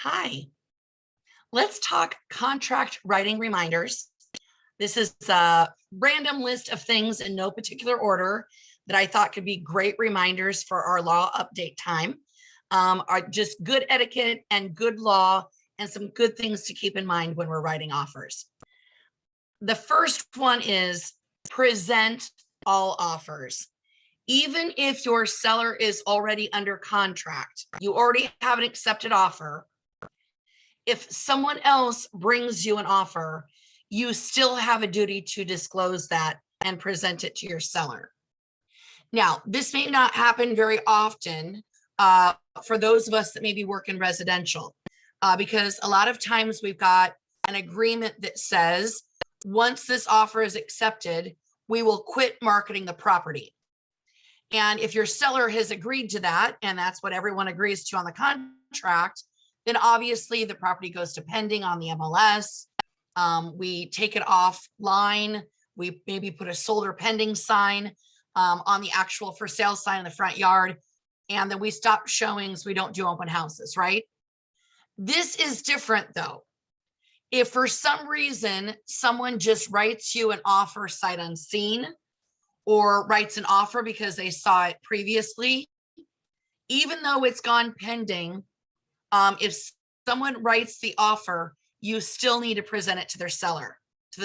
Hi, let's talk contract writing reminders. This is a random list of things in no particular order that I thought could be great reminders for our law update time. Are just good etiquette and good law and some good things to keep in mind when we're writing offers. The first one is present all offers. Even if your seller is already under contract, you already have an accepted offer. If someone else brings you an offer, you still have a duty to disclose that and present it to your seller. Now, this may not happen very often for those of us that maybe work in residential, because a lot of times we've got an agreement that says, once this offer is accepted, we will quit marketing the property. And if your seller has agreed to that, and that's what everyone agrees to on the contract, then obviously the property goes to pending on the MLS. We take it offline. We maybe put a sold or pending sign on the actual for sale sign in the front yard. And then we stop showings. We don't do open houses, right? This is different though. If for some reason someone just writes you an offer sight unseen or writes an offer because they saw it previously, even though it's gone pending, if someone writes the offer, you still need to present it to the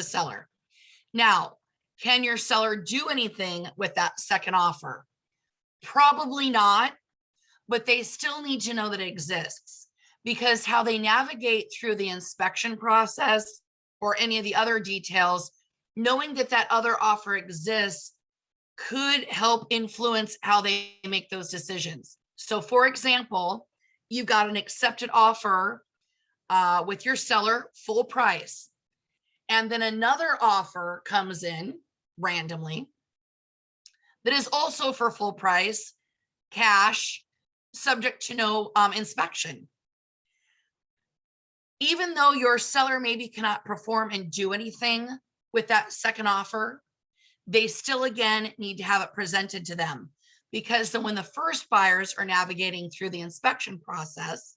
seller. Now, can your seller do anything with that second offer? Probably not, but they still need to know that it exists, because how they navigate through the inspection process or any of the other details, knowing that that other offer exists could help influence how they make those decisions. So for example, you've got an accepted offer with your seller, full price, and then another offer comes in randomly that is also for full price, cash, subject to no inspection. Even though your seller maybe cannot perform and do anything with that second offer, they still again need to have it presented to them, because then when the first buyers are navigating through the inspection process,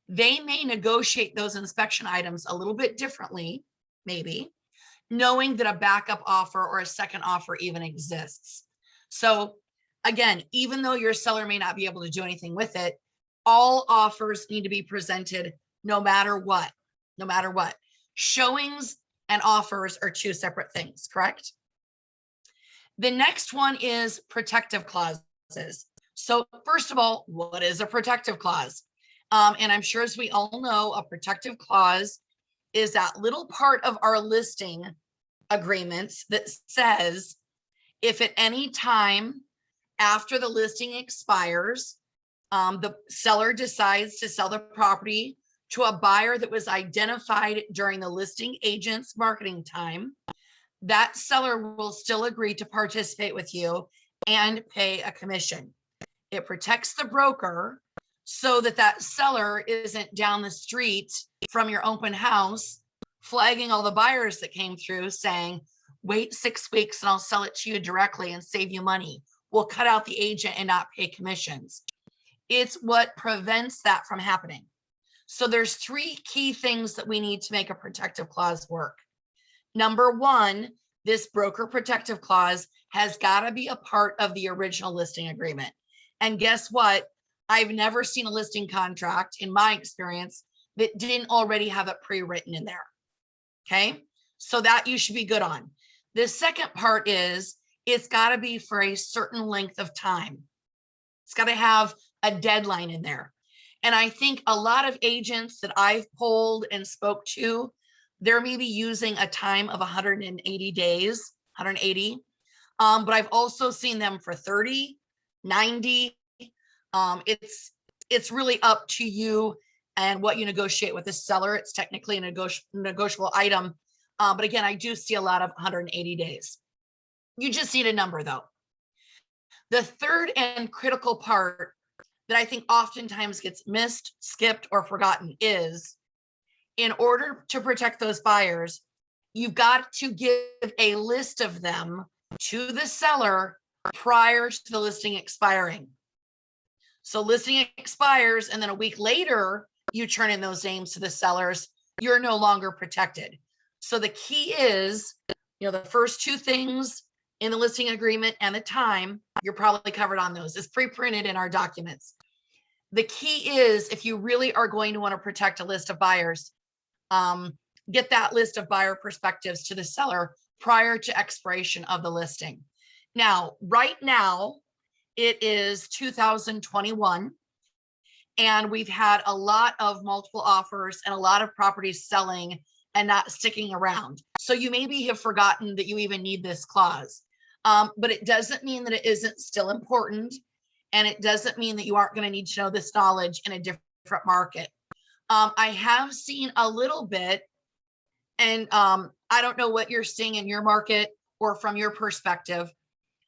they may negotiate those inspection items a little bit differently, maybe knowing that a backup offer or a second offer even exists. So again, even though your seller may not be able to do anything with it, all offers need to be presented no matter what. Showings and offers are two separate things, correct? The next one is protective clauses. So first of all, what is a protective clause? And I'm sure, as we all know, a protective clause is that little part of our listing agreements that says, if at any time after the listing expires, the seller decides to sell the property to a buyer that was identified during the listing agent's marketing time, that seller will still agree to participate with you and pay a commission. It protects the broker so that that seller isn't down the street from your open house flagging all the buyers that came through saying, wait 6 weeks and I'll sell it to you directly and save you money. We'll cut out the agent and not pay commissions. It's what prevents that from happening. So there's three key things that we need to make a protective clause work. Number one, this broker protective clause has got to be a part of the original listing agreement. And guess what? I've never seen a listing contract in my experience that didn't already have it pre-written in there. Okay, so that you should be good on. The second part is it's got to be for a certain length of time. It's got to have a deadline in there. And I think a lot of agents that I've polled and spoke to, they're maybe using a time of 180 days, 180. But I've also seen them for 30, 90. It's really up to you and what you negotiate with the seller. It's technically a negotiable item. But again, I do see a lot of 180 days. You just need a number though. The third and critical part that I think oftentimes gets missed, skipped, or forgotten is, in order to protect those buyers, you've got to give a list of them to the seller prior to the listing expiring. So listing expires, and then a week later, you turn in those names to the sellers, you're no longer protected. So the key is, the first two things in the listing agreement and the time, you're probably covered on those. It's pre-printed in our documents. The key is, if you really are going to want to protect a list of buyers, get that list of buyer perspectives to the seller prior to expiration of the listing. Now, right now, it is 2021, and we've had a lot of multiple offers and a lot of properties selling and not sticking around. So you maybe have forgotten that you even need this clause, but it doesn't mean that it isn't still important. And it doesn't mean that you aren't going to need to know this knowledge in a different market. I have seen a little bit, and I don't know what you're seeing in your market or from your perspective,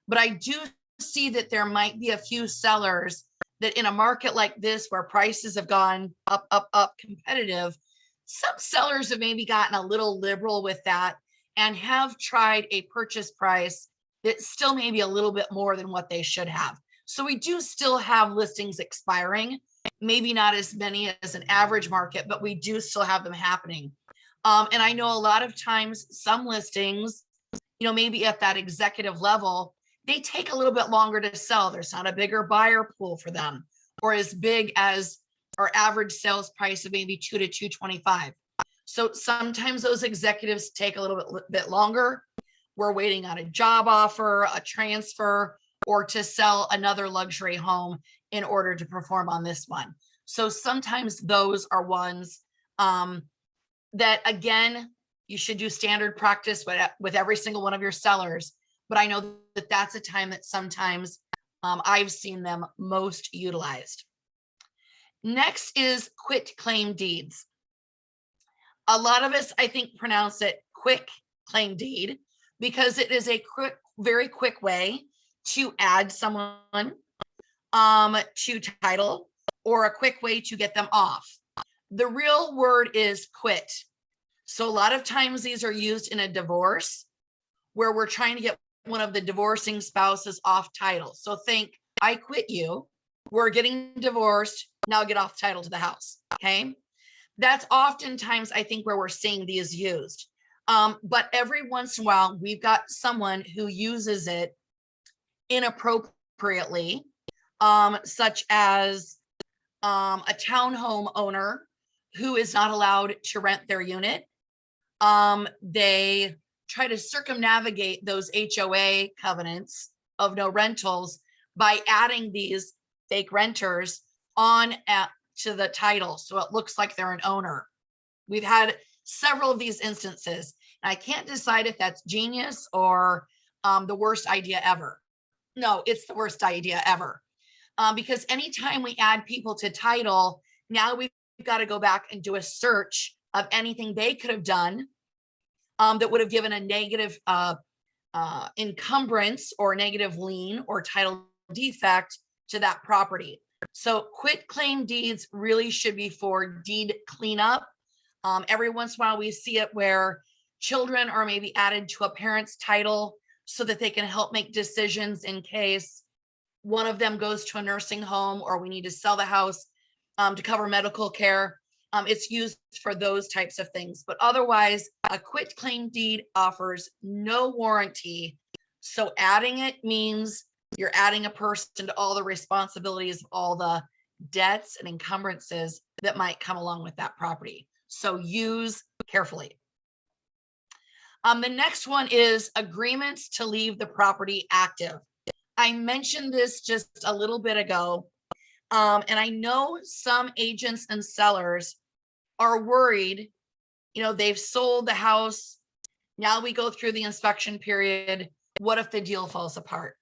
but I do see that there might be a few sellers that in a market like this where prices have gone up, up, up, competitive, some sellers have maybe gotten a little liberal with that and have tried a purchase price that's still maybe a little bit more than what they should have. So we do still have listings expiring, maybe not as many as an average market, but we do still have them happening. And I know a lot of times some listings, maybe at that executive level, they take a little bit longer to sell. There's not a bigger buyer pool for them, or as big as our average sales price of maybe 2 to 225. So sometimes those executives take a little bit longer. We're waiting on a job offer, a transfer, or to sell another luxury home in order to perform on this one. So sometimes those are ones that, again, you should do standard practice with every single one of your sellers. But I know that that's a time that sometimes I've seen them most utilized. Next is quit claim deeds. A lot of us, I think, pronounce it quick claim deed because it is a quick, very quick way to add someone to title, or a quick way to get them off. The real word is quit. So a lot of times these are used in a divorce where we're trying to get one of the divorcing spouses off title. So think, I quit you, we're getting divorced, now get off title to the house. Okay. That's oftentimes, I think, where we're seeing these used. But every once in a while, we've got someone who uses it inappropriately, such as a townhome owner who is not allowed to rent their unit. They try to circumnavigate those HOA covenants of no rentals by adding these fake renters on to the title, so it looks like they're an owner. We've had several of these instances, and I can't decide if that's genius or the worst idea ever. No, it's the worst idea ever. Because anytime we add people to title, now we've got to go back and do a search of anything they could have done that would have given a negative encumbrance or negative lien or title defect to that property. So quit claim deeds really should be for deed cleanup. Every once in a while we see it where children are maybe added to a parent's title so that they can help make decisions in case one of them goes to a nursing home or we need to sell the house to cover medical care. It's used for those types of things. But otherwise, a quit claim deed offers no warranty. So adding it means you're adding a person to all the responsibilities of all the debts and encumbrances that might come along with that property. So use carefully. The next one is agreements to leave the property active. I mentioned this just a little bit ago, and I know some agents and sellers are worried, they've sold the house. Now we go through the inspection period. What if the deal falls apart?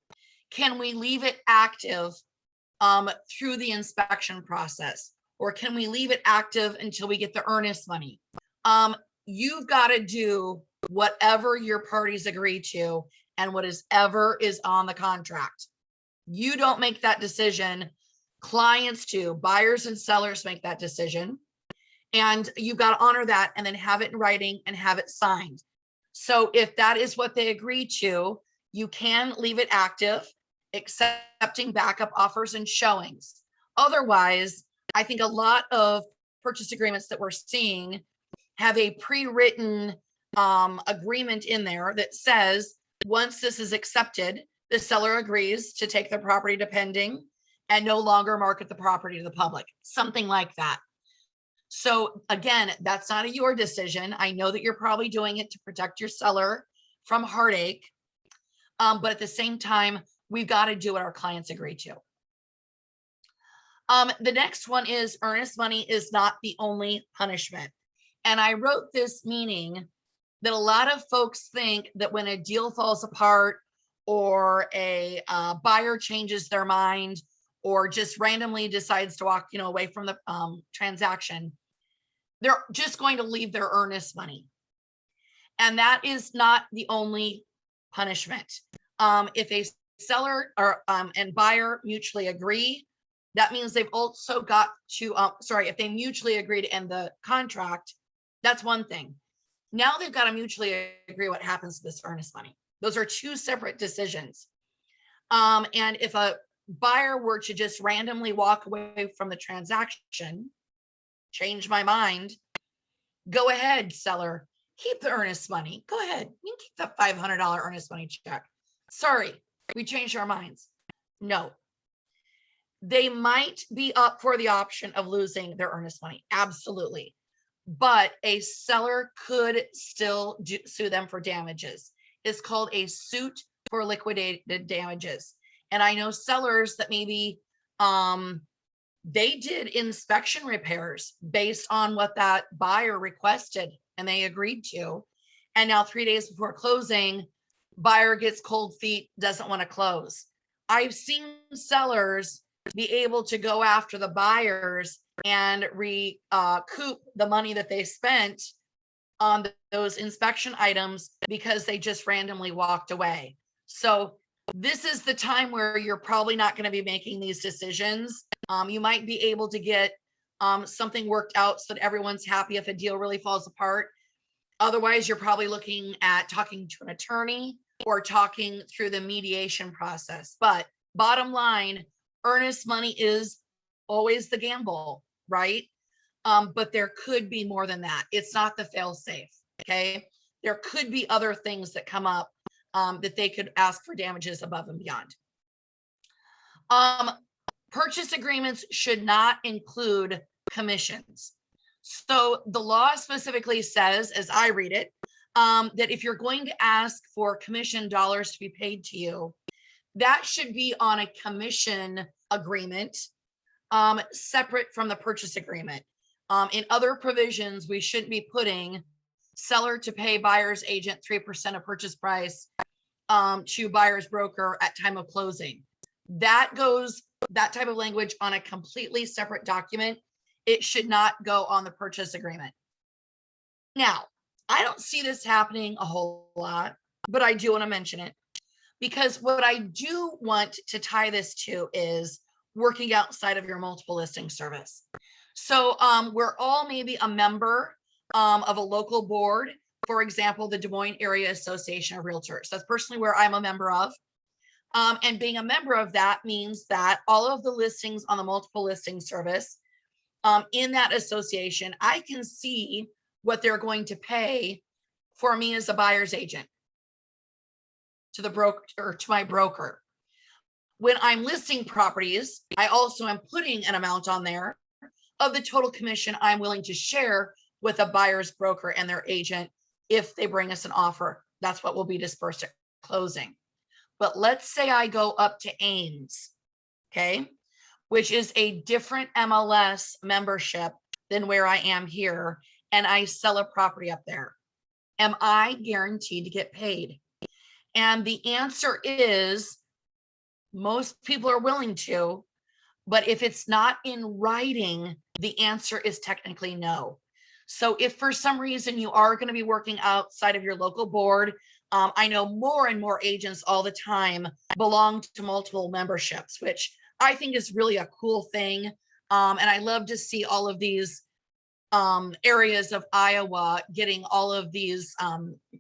Can we leave it active through the inspection process? Or can we leave it active until we get the earnest money? You've got to do whatever your parties agree to and whatever is on the contract. You don't make that decision. Clients do. Buyers and sellers make that decision. And you've got to honor that and then have it in writing and have it signed. So if that is what they agree to, you can leave it active, accepting backup offers and showings. Otherwise, I think a lot of purchase agreements that we're seeing have a pre-written agreement in there that says once this is accepted, the seller agrees to take the property to pending and no longer market the property to the public, something like that. So again, that's not a your decision. I know that you're probably doing it to protect your seller from heartache. But at the same time, we've got to do what our clients agree to. The next one is earnest money is not the only punishment. And I wrote this meaning that a lot of folks think that when a deal falls apart or a buyer changes their mind or just randomly decides to walk, away from the transaction, they're just going to leave their earnest money. And that is not the only punishment. If a seller or and buyer mutually agree, that means they've also got to, if they mutually agree to end the contract, that's one thing. Now they've got to mutually agree what happens to this earnest money. Those are two separate decisions. And if a buyer were to just randomly walk away from the transaction, change my mind, go ahead, seller, keep the earnest money. Go ahead, you can keep the $500 earnest money check. Sorry, we changed our minds. No. They might be up for the option of losing their earnest money. Absolutely. But a seller could still sue them for damages. It's called a suit for liquidated damages. And I know sellers that maybe they did inspection repairs based on what that buyer requested and they agreed to. And now 3 days before closing, buyer gets cold feet, doesn't want to close. I've seen sellers be able to go after the buyers and recoup the money that they spent on those inspection items because they just randomly walked away. So this is the time where you're probably not going to be making these decisions. You might be able to get something worked out so that everyone's happy if a deal really falls apart. Otherwise, you're probably looking at talking to an attorney or talking through the mediation process. But bottom line, earnest money is always the gamble, right? But there could be more than that. It's not the fail safe. Okay. There could be other things that come up that they could ask for damages above and beyond. Purchase agreements should not include commissions. So the law specifically says, as I read it, that if you're going to ask for commission dollars to be paid to you, that should be on a commission agreement, separate from the purchase agreement. In other provisions, we shouldn't be putting seller to pay buyer's agent 3% of purchase price to buyer's broker at time of closing. That type of language on a completely separate document. It should not go on the purchase agreement. Now, I don't see this happening a whole lot, but I do want to mention it because what I do want to tie this to is working outside of your multiple listing service. So we're all maybe a member of a local board, for example, the Des Moines Area Association of Realtors. That's personally where I'm a member of. And being a member of that means that all of the listings on the multiple listing service in that association, I can see what they're going to pay for me as a buyer's agent to the broker or to my broker. When I'm listing properties, I also am putting an amount on there of the total commission I'm willing to share with a buyer's broker and their agent if they bring us an offer. That's what will be dispersed at closing. But let's say I go up to Ames, okay, which is a different MLS membership than where I am here, and I sell a property up there. Am I guaranteed to get paid? And the answer is most people are willing to, but if it's not in writing, the answer is technically no. So if for some reason you are going to be working outside of your local board, I know more and more agents all the time belong to multiple memberships, which I think is really a cool thing. And I love to see all of these areas of Iowa getting all of these,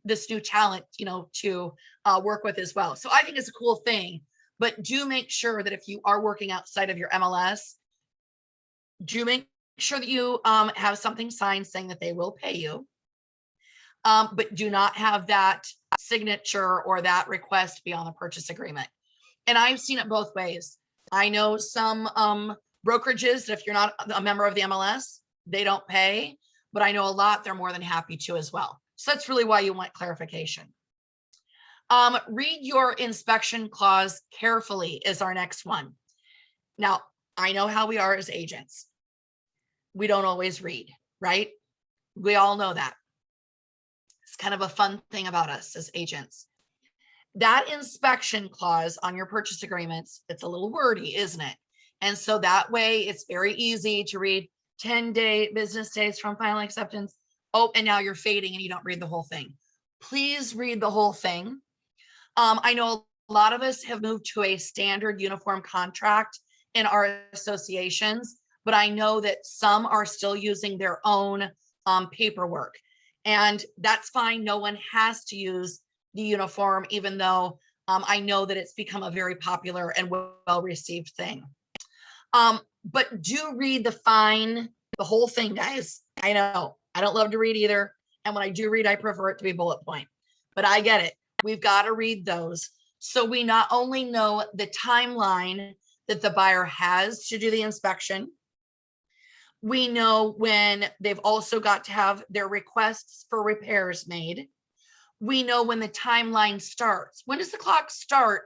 this new talent, to work with as well. So I think it's a cool thing, but do make sure that if you are working outside of your MLS, do make sure that you have something signed saying that they will pay you, but do not have that signature or that request be on the purchase agreement. And I've seen it both ways. I know some brokerages that if you're not a member of the MLS, they don't pay, but I know a lot they're more than happy to as well. So that's really why you want clarification. Read your inspection clause carefully is our next one. Now, I know how we are as agents. We don't always read, right? We all know that. It's kind of a fun thing about us as agents. That inspection clause on your purchase agreements, it's a little wordy, isn't it? And so that way it's very easy to read 10-day business days from final acceptance. Oh, and now you're fading and you don't read the whole thing. Please read the whole thing. I know a lot of us have moved to a standard uniform contract in our associations, but I know that some are still using their own paperwork, and that's fine. No one has to use the uniform, even though I know that it's become a very popular and well-received thing. But do read the whole thing, guys. I know I don't love to read either. And when I do read, I prefer it to be bullet point, but I get it. We've got to read those. So we not only know the timeline that the buyer has to do the inspection, we know when they've also got to have their requests for repairs made. We know when the timeline starts. When does the clock start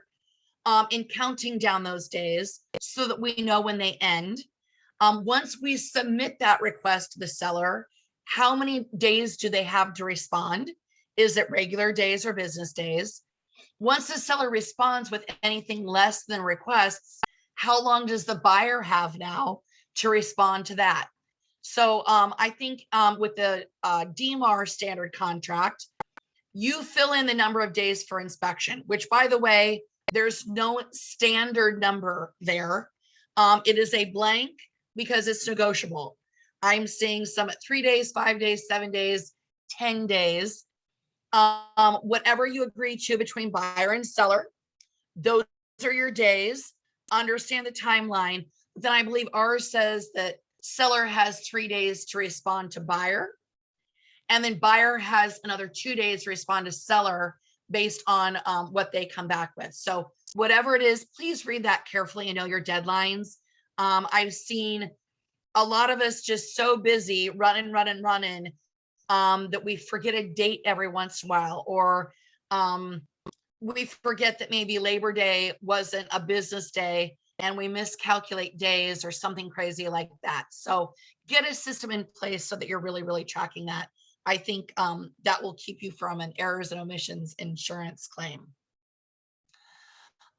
in counting down those days so that we know when they end? Once we submit that request to the seller, how many days do they have to respond? Is it regular days or business days? Once the seller responds with anything less than requests, how long does the buyer have now to respond to that? So I think with the DMAR standard contract, you fill in the number of days for inspection, which, by the way, there's no standard number there. It is a blank because it's negotiable. I'm seeing some at 3 days, 5 days, 7 days, 10 days. Whatever you agree to between buyer and seller, those are your days. Understand the timeline. Then I believe ours says that seller has 3 days to respond to buyer, and then buyer has another 2 days to respond to seller based on what they come back with. So whatever it is, please read that carefully and know your deadlines. I've seen a lot of us just so busy running that we forget a date every once in a while, or we forget that maybe Labor Day wasn't a business day and we miscalculate days or something crazy like that. So get a system in place so that you're really, really tracking that. I think that will keep you from an errors and omissions insurance claim.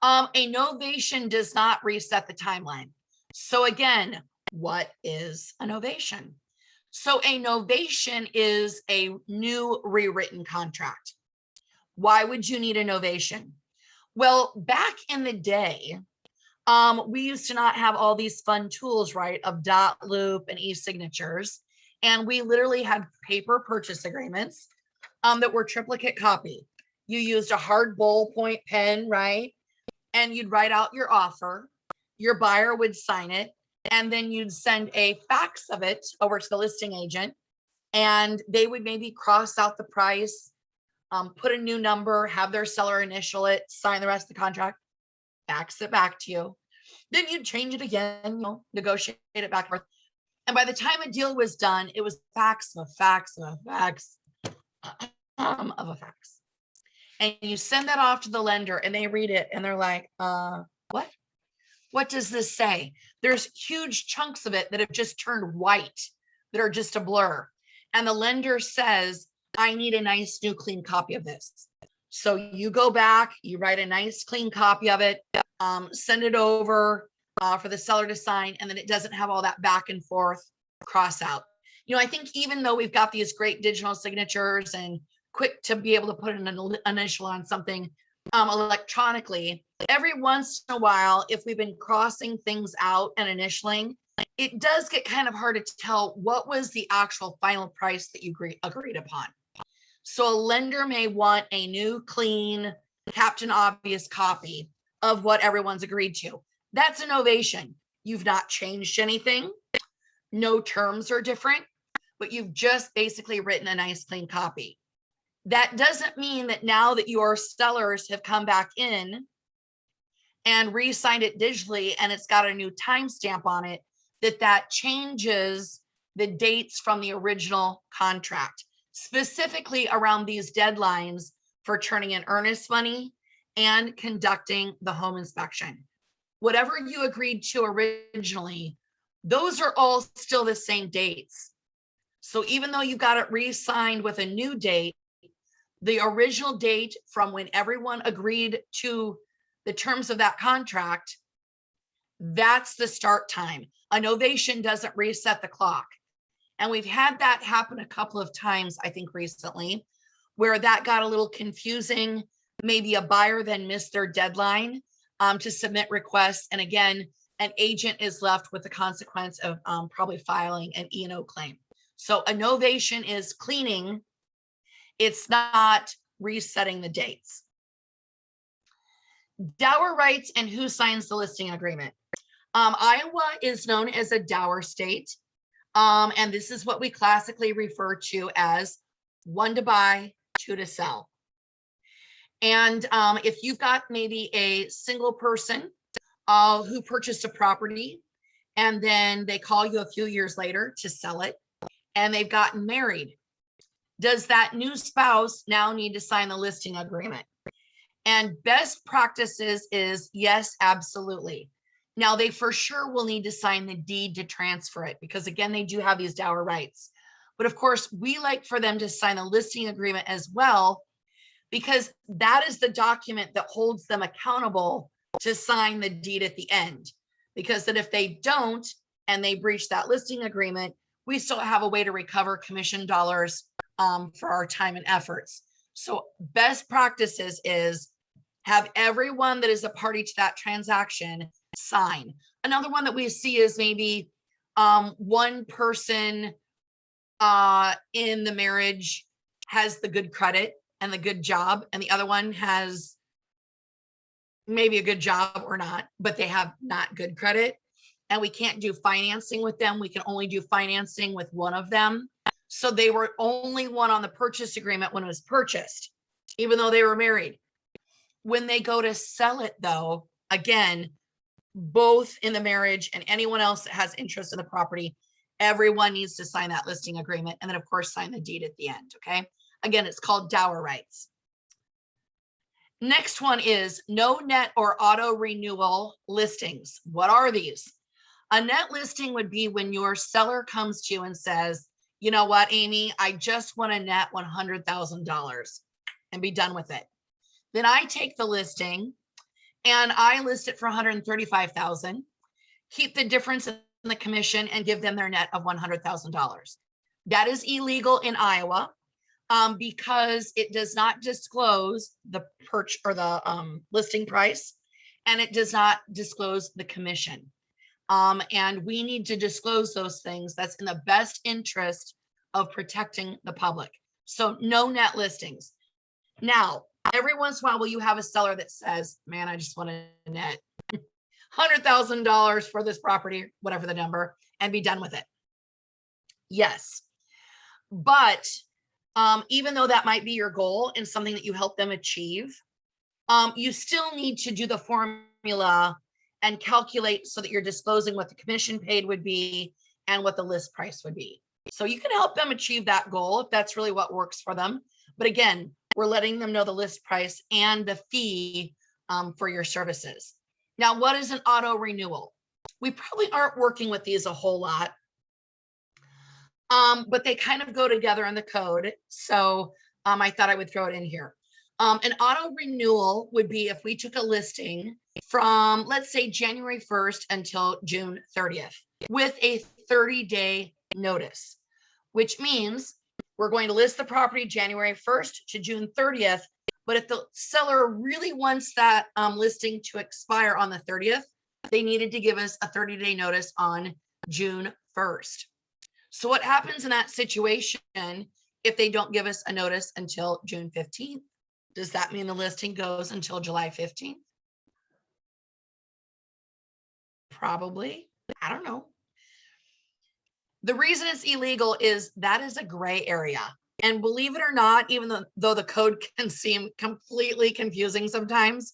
A novation does not reset the timeline. So again, what is a novation? So a novation is a new rewritten contract. Why would you need a novation? Well, back in the day, we used to not have all these fun tools, right, of dot loop and e-signatures. And we literally had paper purchase agreements that were triplicate copy. You used a hard ballpoint pen, right? And you'd write out your offer. Your buyer would sign it. And then you'd send a fax of it over to the listing agent. And they would maybe cross out the price, put a new number, have their seller initial it, sign the rest of the contract, fax it back to you. Then you'd change it again, negotiate it back and forth. And by the time a deal was done, it was fax of a fax of a fax of a fax. And you send that off to the lender and they read it and they're like, what? What does this say? There's huge chunks of it that have just turned white, that are just a blur. And the lender says, I need a nice new clean copy of this. So you go back, you write a nice clean copy of it, send it over for the seller to sign, and then it doesn't have all that back and forth cross out. I think even though we've got these great digital signatures and quick to be able to put an initial on something electronically, every once in a while, if we've been crossing things out and initialing, it does get kind of hard to tell what was the actual final price that you agreed upon. So a lender may want a new, clean, Captain Obvious copy of what everyone's agreed to. That's a novation. You've not changed anything. no terms are different, but you've just basically written a nice clean copy. That doesn't mean that now that your sellers have come back in and re-signed it digitally and it's got a new timestamp on it, that changes the dates from the original contract, specifically around these deadlines for turning in earnest money and conducting the home inspection. Whatever you agreed to originally, those are all still the same dates. So even though you got it re-signed with a new date, the original date from when everyone agreed to the terms of that contract, that's the start time. A novation doesn't reset the clock. And we've had that happen a couple of times, I think recently, where that got a little confusing. Maybe a buyer then missed their deadline to submit requests. And again, an agent is left with the consequence of probably filing an E&O claim. So a novation is cleaning. It's not resetting the dates. Dower rights and who signs the listing agreement. Iowa is known as a dower state. And this is what we classically refer to as 1 to buy, 2 to sell. And if you've got maybe a single person who purchased a property and then they call you a few years later to sell it and they've gotten married, does that new spouse now need to sign the listing agreement? And best practices is yes, absolutely. Now they for sure will need to sign the deed to transfer it because again, they do have these dower rights. But of course, we like for them to sign a listing agreement as well, because that is the document that holds them accountable to sign the deed at the end. Because that if they don't, and they breach that listing agreement, we still have a way to recover commission dollars for our time and efforts. So best practices is have everyone that is a party to that transaction sign. Another one that we see is maybe one person in the marriage has the good credit and the good job, and the other one has maybe a good job or not, but they have not good credit. And we can't do financing with them. We can only do financing with one of them. So they were only one on the purchase agreement when it was purchased, even though they were married. When they go to sell it, though, again, both in the marriage and anyone else that has interest in the property, everyone needs to sign that listing agreement and then, of course, sign the deed at the end. Okay. Again, it's called dower rights. Next one is no net or auto renewal listings. What are these? A net listing would be when your seller comes to you and says, you know what, Amy, I just want to net $100,000 and be done with it. Then I take the listing and I list it for $135,000, keep the difference in the commission and give them their net of $100,000. That is illegal in Iowa because it does not disclose the purchase or the listing price, and it does not disclose the commission. And we need to disclose those things. That's in the best interest of protecting the public. So no net listings. Now, every once in a while, will you have a seller that says, man, I just want to net $100,000 for this property, whatever the number, and be done with it? Yes. But even though that might be your goal and something that you help them achieve, you still need to do the formula and calculate so that you're disclosing what the commission paid would be and what the list price would be. So you can help them achieve that goal if that's really what works for them. But again, we're letting them know the list price and the fee for your services. Now, what is an auto renewal? We probably aren't working with these a whole lot, but they kind of go together in the code. So I thought I would throw it in here. An auto renewal would be if we took a listing from, let's say, January 1st until June 30th with a 30-day notice, which means we're going to list the property January 1st to June 30th. But if the seller really wants that listing to expire on the 30th, they needed to give us a 30-day notice on June 1st. So what happens in that situation if they don't give us a notice until June 15th? Does that mean the listing goes until July 15th? Probably. I don't know. The reason it's illegal is that is a gray area. And believe it or not, even though the code can seem completely confusing sometimes,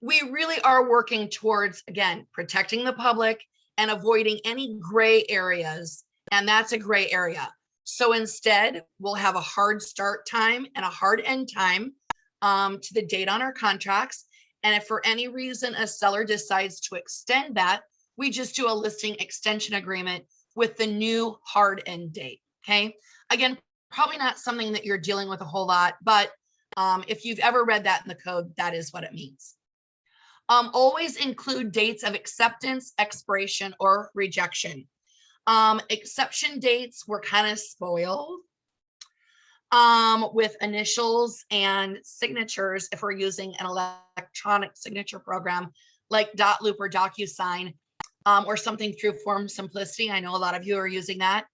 we really are working towards, again, protecting the public and avoiding any gray areas. And that's a gray area. So instead, we'll have a hard start time and a hard end time to the date on our contracts. And if for any reason a seller decides to extend that, we just do a listing extension agreement with the new hard end date. Okay. Again, probably not something that you're dealing with a whole lot, but if you've ever read that in the code, that is what it means. Always include dates of acceptance, expiration, or rejection. Exception dates were kind of spoiled with initials and signatures if we're using an electronic signature program like Dotloop or DocuSign, or something through Form Simplicity. I know a lot of you are using that.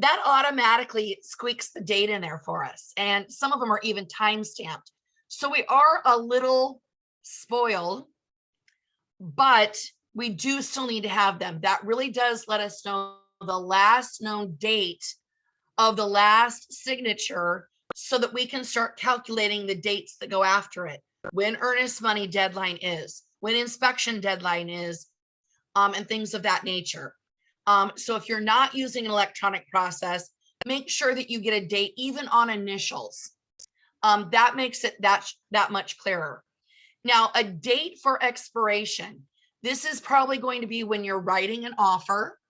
That automatically squeaks the date in there for us. And some of them are even time stamped. So we are a little spoiled, but we do still need to have them. That really does let us know the last known date of the last signature so that we can start calculating the dates that go after it, when earnest money deadline is, when inspection deadline is, and things of that nature. So if you're not using an electronic process, make sure that you get a date even on initials. That makes it that much clearer. Now, a date for expiration. This is probably going to be when you're writing an offer.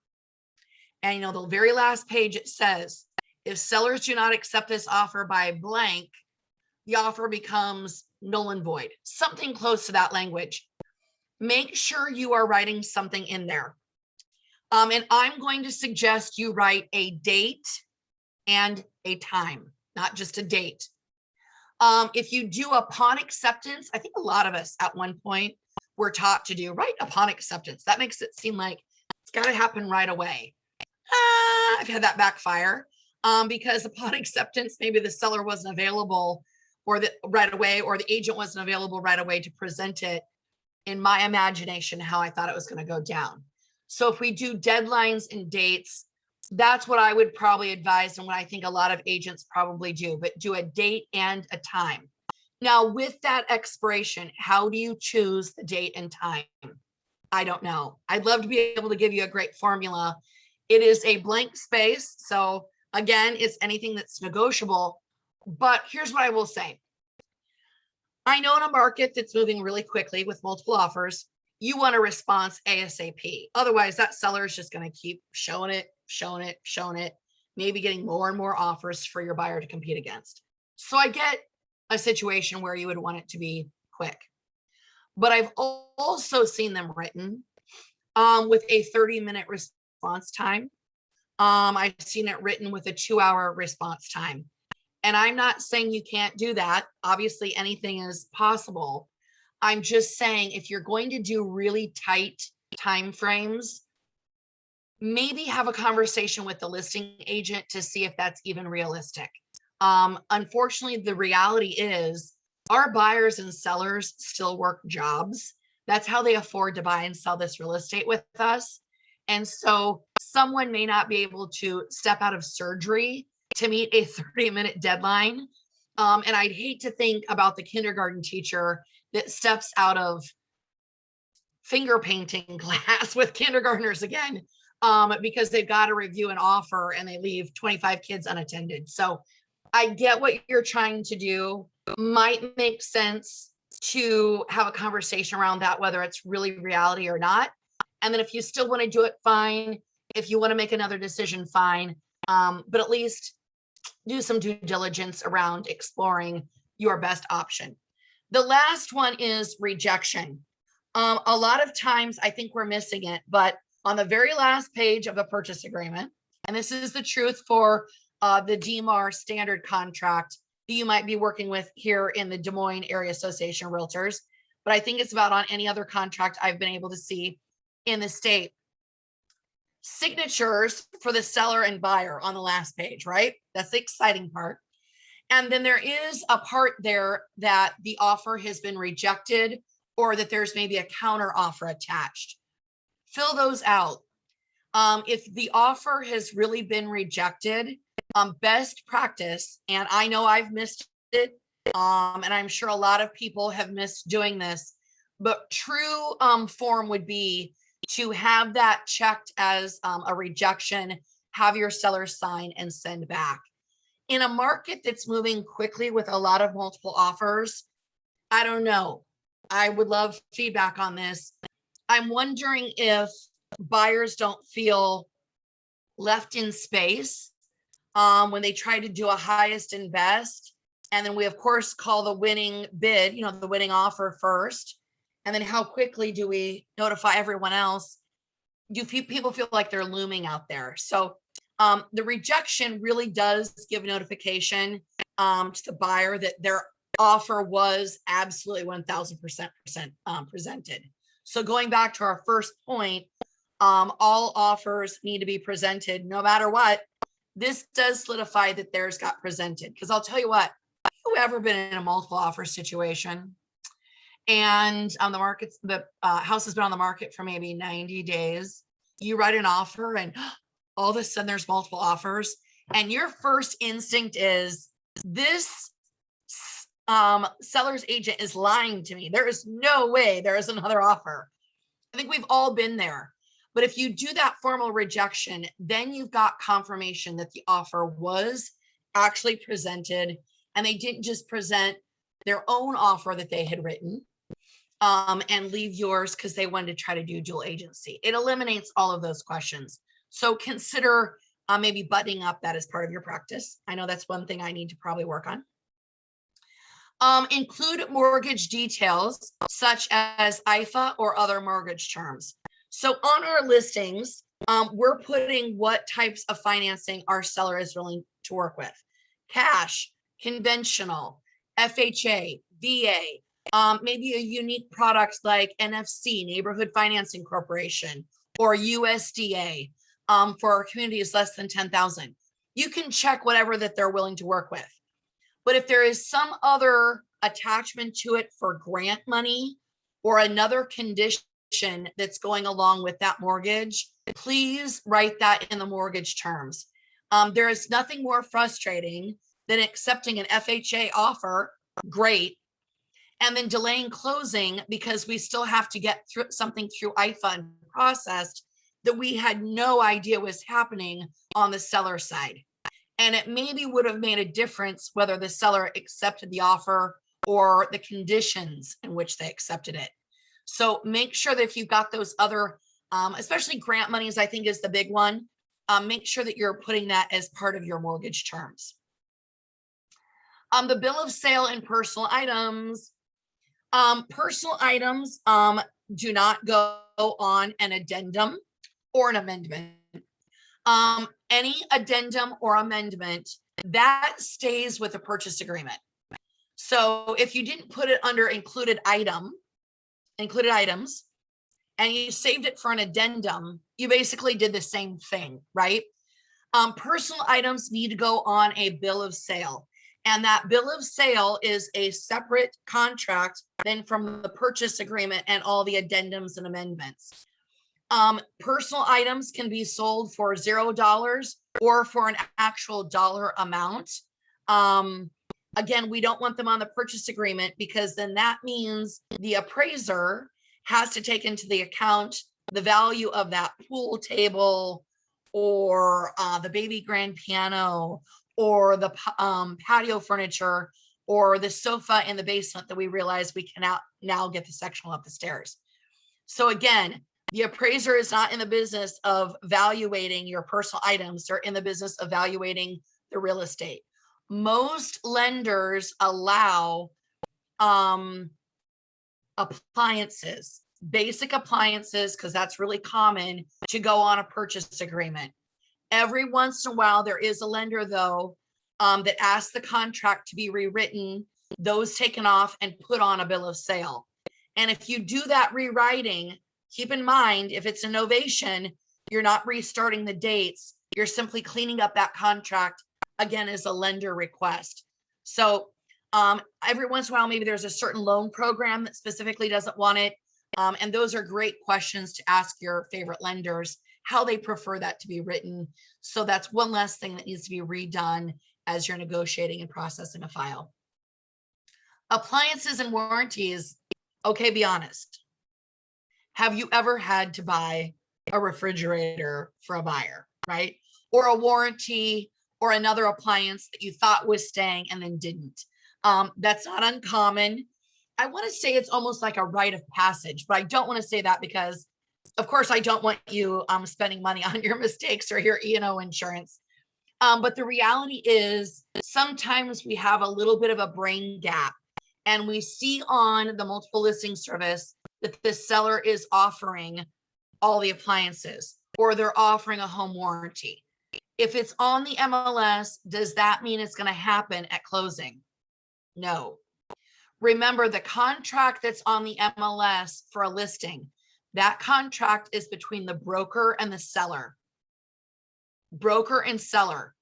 And you know, the very last page, it says, if sellers do not accept this offer by blank, the offer becomes null and void, something close to that language. Make sure you are writing something in there. And I'm going to suggest you write a date and a time, not just a date. If you do upon acceptance, I think a lot of us at one point were taught to do right upon acceptance. That makes it seem like it's got to happen right away. I've had that backfire because upon acceptance, maybe the seller wasn't available or right away, or the agent wasn't available right away to present it in my imagination, how I thought it was going to go down. So if we do deadlines and dates, that's what I would probably advise, and what I think a lot of agents probably do, but do a date and a time. Now, with that expiration, how do you choose the date and time? I don't know. I'd love to be able to give you a great formula. It is a blank space. So again, it's anything that's negotiable. But here's what I will say. I know in a market that's moving really quickly with multiple offers, you want a response ASAP. Otherwise, that seller is just going to keep showing it, maybe getting more and more offers for your buyer to compete against. So I get a situation where you would want it to be quick. But I've also seen them written with a 30-minute response time. I've seen it written with a 2-hour response time. And I'm not saying you can't do that. Obviously, anything is possible. I'm just saying, if you're going to do really tight time frames, maybe have a conversation with the listing agent to see if that's even realistic. Unfortunately, the reality is our buyers and sellers still work jobs. That's how they afford to buy and sell this real estate with us. And so someone may not be able to step out of surgery to meet a 30-minute deadline. And I'd hate to think about the kindergarten teacher that steps out of finger painting class with kindergartners again, because they've got to review an offer and they leave 25 kids unattended. So I get what you're trying to do. Might make sense to have a conversation around that, whether it's really reality or not. And then if you still want to do it, fine. If you want to make another decision, fine. But at least do some due diligence around exploring your best option. The last one is rejection. A lot of times I think we're missing it, but on the very last page of a purchase agreement, and this is the truth for the DMAR standard contract that you might be working with here in the Des Moines Area Association of Realtors, but I think it's about on any other contract I've been able to see in the state. Signatures for the seller and buyer on the last page, right? That's the exciting part. And then there is a part there that the offer has been rejected, or that there's maybe a counter offer attached. Fill those out. If the offer has really been rejected, best practice, and I know I've missed it, and I'm sure a lot of people have missed doing this, but true form would be to have that checked as a rejection, have your seller sign and send back. In a market that's moving quickly with a lot of multiple offers, I don't know. I would love feedback on this. I'm wondering if buyers don't feel left in space when they try to do a highest and best. And then we, of course, call the winning bid, the winning offer first. And then how quickly do we notify everyone else? Do people feel like they're looming out there? So the rejection really does give notification to the buyer that their offer was absolutely 1000% presented. So going back to our first point, all offers need to be presented no matter what. This does solidify that theirs got presented. Because I'll tell you what, have you ever been in a multiple offer situation and the house has been on the market for maybe 90 days? You write an offer and all of a sudden there's multiple offers, and your first instinct is, this seller's agent is lying to me. There is no way there is another offer. I think we've all been there. But if you do that formal rejection, then you've got confirmation that the offer was actually presented, and they didn't just present their own offer that they had written and leave yours because they wanted to try to do dual agency. It eliminates all of those questions. So consider maybe buttoning up that as part of your practice. I know that's one thing I need to probably work on. Include mortgage details such as IFA or other mortgage terms. So on our listings, we're putting what types of financing our seller is willing to work with: cash, conventional, FHA, VA, maybe a unique product like NFC, Neighborhood Financing Corporation, or USDA for communities less than 10,000. You can check whatever that they're willing to work with. But if there is some other attachment to it for grant money or another condition that's going along with that mortgage, please write that in the mortgage terms. There is nothing more frustrating than accepting an FHA offer, great, and then delaying closing because we still have to get through something through IFA and processed that we had no idea was happening on the seller side. And it maybe would have made a difference whether the seller accepted the offer or the conditions in which they accepted it. So make sure that if you've got those other, especially grant monies, I think is the big one, make sure that you're putting that as part of your mortgage terms. The bill of sale and personal items. Personal items do not go on an addendum or an amendment. Any addendum or amendment, that stays with the purchase agreement. So if you didn't put it under included items, and you saved it for an addendum, you basically did the same thing, right? Personal items need to go on a bill of sale. And that bill of sale is a separate contract than from the purchase agreement and all the addendums and amendments. Personal items can be sold for $0 or for an actual dollar amount. Again, we don't want them on the purchase agreement because then that means the appraiser has to take into the account the value of that pool table or the baby grand piano or the patio furniture or the sofa in the basement that we realize we cannot now get the sectional up the stairs. So again, the appraiser is not in the business of valuating your personal items. They're in the business of valuating the real estate. Most lenders allow appliances, basic appliances, because that's really common to go on a purchase agreement. Every once in a while, there is a lender, though, that asks the contract to be rewritten, those taken off and put on a bill of sale. And if you do that rewriting, keep in mind, if it's a novation, you're not restarting the dates. You're simply cleaning up that contract, again, as a lender request. So every once in a while, maybe there's a certain loan program that specifically doesn't want it. And those are great questions to ask your favorite lenders. how they prefer that to be written. So that's one less thing that needs to be redone as you're negotiating and processing a file. Appliances and warranties. Okay, be honest. Have you ever had to buy a refrigerator for a buyer, right? Or a warranty or another appliance that you thought was staying and then didn't? That's not uncommon. I want to say it's almost like a rite of passage, but I don't want to say that because, of course, I don't want you spending money on your mistakes or your E&O insurance. But the reality is sometimes we have a little bit of a brain gap, and we see on the multiple listing service that the seller is offering all the appliances or they're offering a home warranty. If it's on the MLS, does that mean it's going to happen at closing? No. Remember, the contract that's on the MLS for a listing, that contract is between the broker and the seller. Broker and seller.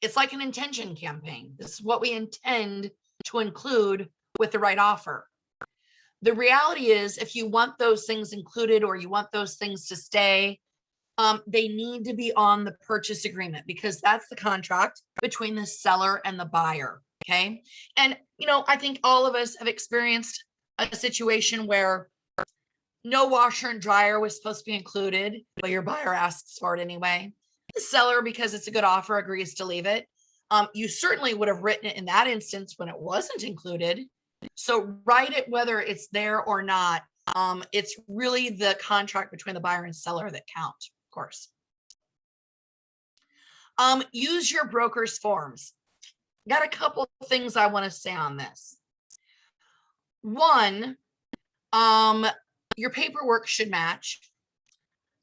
It's like an intention campaign. This is what we intend to include with the right offer. The reality is, if you want those things included or you want those things to stay, they need to be on the purchase agreement because that's the contract between the seller and the buyer. Okay. And, I think all of us have experienced a situation where no washer and dryer was supposed to be included, but your buyer asks for it anyway. The seller, because it's a good offer, agrees to leave it. You certainly would have written it in that instance when it wasn't included. So write it whether it's there or not. It's really the contract between the buyer and seller that count, of course. Use your broker's forms. Got a couple of things I want to say on this. One, your paperwork should match.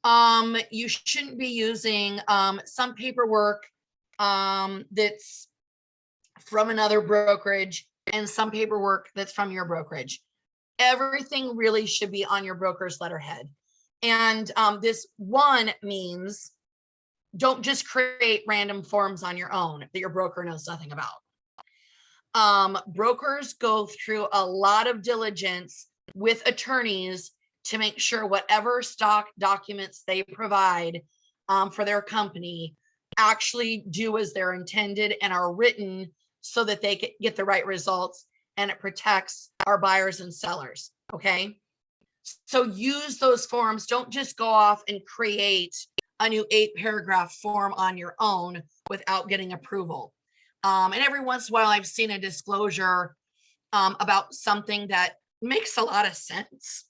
You shouldn't be using some paperwork that's from another brokerage and some paperwork that's from your brokerage. Everything really should be on your broker's letterhead. And this one means don't just create random forms on your own that your broker knows nothing about. Brokers go through a lot of diligence with attorneys to make sure whatever stock documents they provide for their company actually do as they're intended and are written so that they get the right results and it protects our buyers and sellers. Okay. So use those forms. Don't just go off and create a new 8-paragraph form on your own without getting approval. And every once in a while, I've seen a disclosure about something that makes a lot of sense.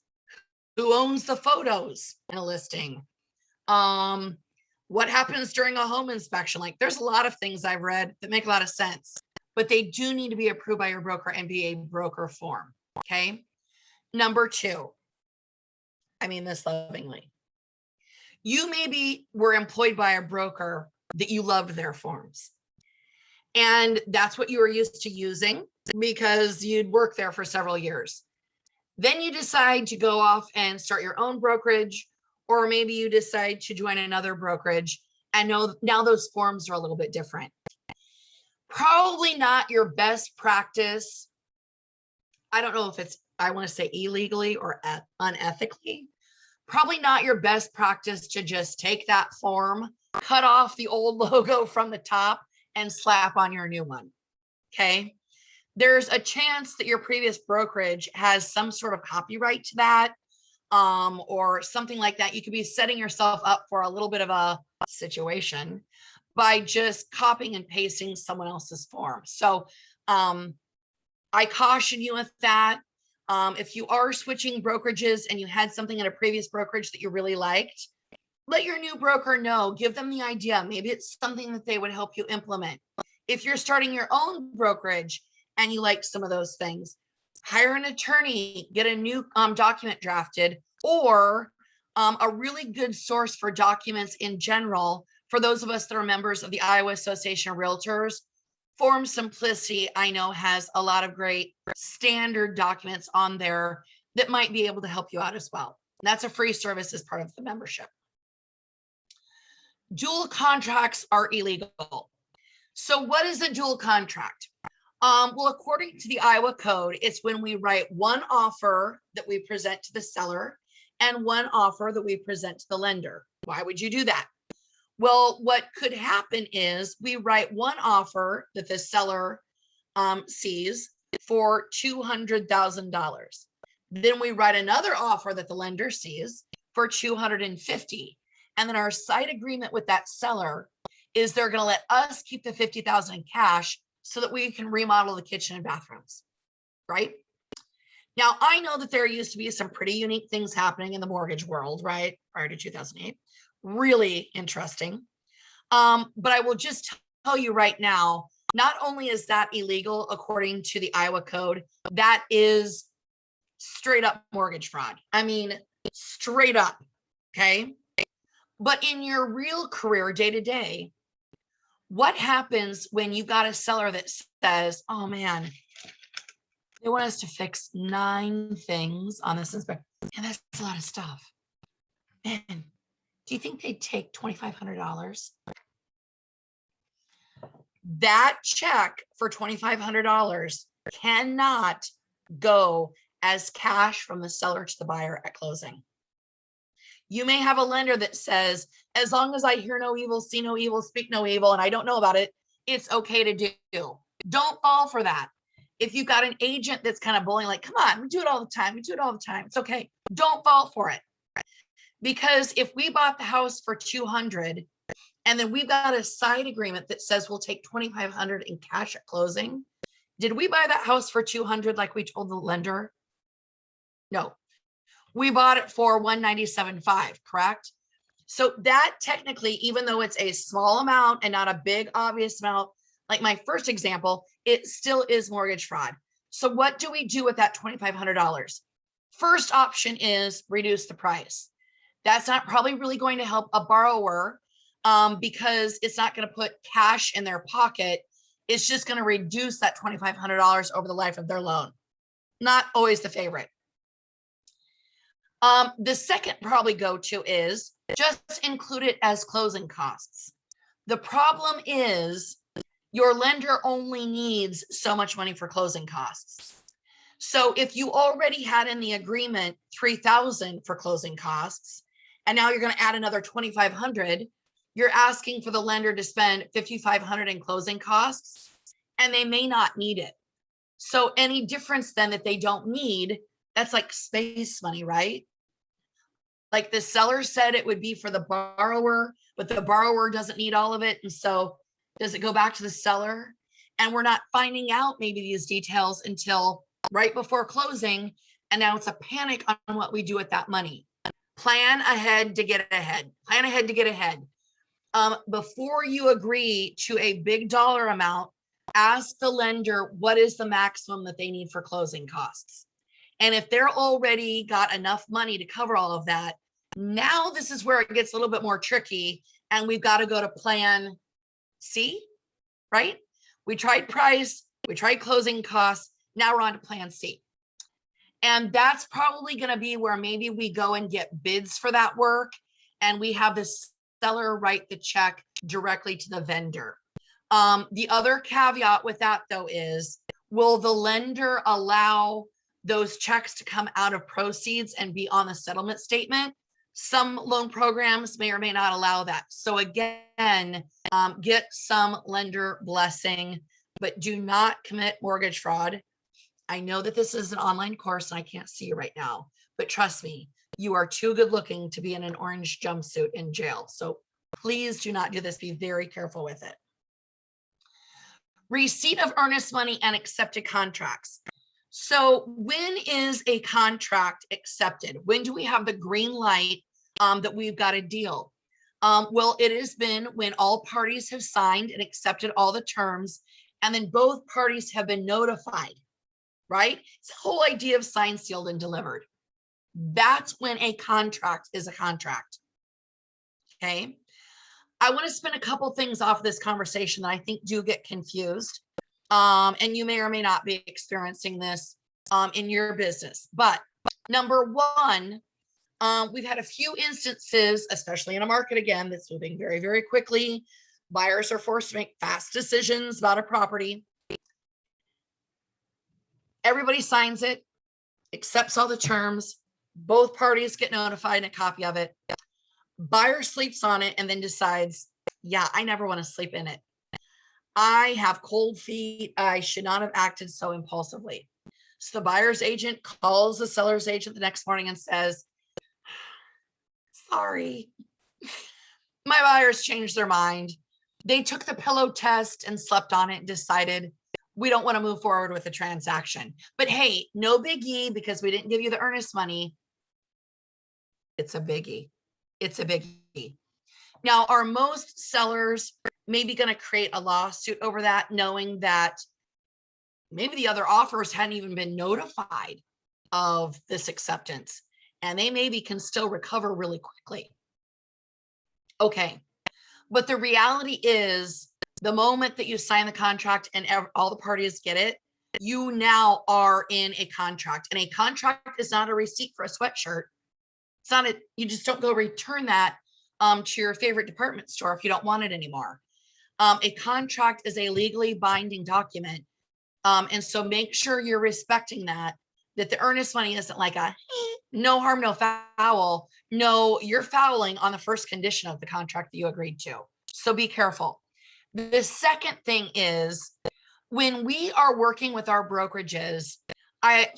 Who owns the photos in a listing? What happens during a home inspection? Like, there's a lot of things I've read that make a lot of sense, but they do need to be approved by your broker and be a broker form. Okay. Number 2, I mean this lovingly. You maybe were employed by a broker that you loved their forms. And that's what you were used to using because you'd worked there for several years. Then you decide to go off and start your own brokerage, or maybe you decide to join another brokerage and now those forms are a little bit different. Probably not your best practice. I don't know if it's, I want to say illegally or unethically. Probably not your best practice to just take that form, cut off the old logo from the top and slap on your new one. Okay. There's a chance that your previous brokerage has some sort of copyright to that, or something like that. You could be setting yourself up for a little bit of a situation by just copying and pasting someone else's form. So I caution you with that. If you are switching brokerages and you had something in a previous brokerage that you really liked, let your new broker know, give them the idea. Maybe it's something that they would help you implement. If you're starting your own brokerage and you like some of those things, hire an attorney, get a new document drafted, or a really good source for documents in general. For those of us that are members of the Iowa Association of Realtors, Form Simplicity, I know, has a lot of great standard documents on there that might be able to help you out as well. And that's a free service as part of the membership. Dual contracts are illegal. So what is a dual contract? Well, according to the Iowa Code, it's when we write one offer that we present to the seller and one offer that we present to the lender. Why would you do that? Well, what could happen is we write one offer that the seller sees for $200,000. Then we write another offer that the lender sees for 250. And then our side agreement with that seller is they're going to let us keep the 50,000 in cash so that we can remodel the kitchen and bathrooms, right? Now, I know that there used to be some pretty unique things happening in the mortgage world, right? Prior to 2008. Really interesting. But I will just tell you right now, not only is that illegal according to the Iowa code, that is straight up mortgage fraud. I mean, straight up, okay? But in your real career, day to day, what happens when you got a seller that says, oh man, they want us to fix 9 things on this inspection, and that's a lot of stuff. Man, do you think they'd take $2,500? That check for $2,500 cannot go as cash from the seller to the buyer at closing. You may have a lender that says, as long as I hear no evil, see no evil, speak no evil, and I don't know about it, it's okay to do. Don't fall for that. If you've got an agent that's kind of bullying, like, come on, we do it all the time. We do it all the time. It's okay. Don't fall for it. Because if we bought the house for 200 and then we've got a side agreement that says we'll take 2,500 in cash at closing, did we buy that house for 200 like we told the lender? No. We bought it for 197.5, correct? So that technically, even though it's a small amount and not a big obvious amount, like my first example, it still is mortgage fraud. So what do we do with that $2,500? First option is reduce the price. That's not probably really going to help a borrower because it's not going to put cash in their pocket. It's just going to reduce that $2,500 over the life of their loan. Not always the favorite. The second probably go-to is just include it as closing costs. The problem is your lender only needs so much money for closing costs. So if you already had in the agreement $3,000 for closing costs, and now you're going to add another $2,500, you're asking for the lender to spend $5,500 in closing costs, and they may not need it. So any difference then that they don't need, that's like space money, right? Like the seller said it would be for the borrower, but the borrower doesn't need all of it. And so does it go back to the seller? And we're not finding out maybe these details until right before closing. And now it's a panic on what we do with that money. Plan ahead to get ahead. Plan ahead to get ahead. Before you agree to a big dollar amount, ask the lender what is the maximum that they need for closing costs. And if they're already got enough money to cover all of that, now this is where it gets a little bit more tricky, and we've got to go to plan C, right? We tried price, we tried closing costs, now we're on to plan C. And that's probably going to be where maybe we go and get bids for that work, and we have the seller write the check directly to the vendor. The other caveat with that, though, is will the lender allow those checks to come out of proceeds and be on the settlement statement? Some loan programs may or may not allow that. So again, get some lender blessing, but do not commit mortgage fraud. I know that this is an online course and I can't see you right now, but trust me, you are too good looking to be in an orange jumpsuit in jail. So please do not do this. Be very careful with it. Receipt of earnest money and accepted contracts. So when is a contract accepted? When do we have the green light that we've got a deal? Well, it has been when all parties have signed and accepted all the terms, and then both parties have been notified, right? It's the whole idea of signed, sealed, and delivered. That's when a contract is a contract, okay? I want to spin a couple things off this conversation that I think do get confused. And you may or may not be experiencing this in your business. But number one, we've had a few instances, especially in a market again that's moving very, very quickly. Buyers are forced to make fast decisions about a property. Everybody signs it, accepts all the terms. Both parties get notified and a copy of it. Buyer sleeps on it and then decides, yeah, I never want to sleep in it. I have cold feet. I should not have acted so impulsively. So the buyer's agent calls the seller's agent the next morning and says, sorry, my buyers changed their mind. They took the pillow test and slept on it and decided we don't want to move forward with the transaction. But hey, no biggie, because we didn't give you the earnest money. It's a biggie. It's a biggie. Now, are most sellers maybe going to create a lawsuit over that, knowing that maybe the other offers hadn't even been notified of this acceptance, and they maybe can still recover really quickly? Okay. But the reality is, the moment that you sign the contract and all the parties get it, you now are in a contract. And a contract is not a receipt for a sweatshirt. It's not a, you just don't go return that to your favorite department store if you don't want it anymore. A contract is a legally binding document. And so make sure you're respecting that the earnest money isn't like a no harm, no foul. No, you're fouling on the first condition of the contract that you agreed to. So be careful. The second thing is, when we are working with our brokerages,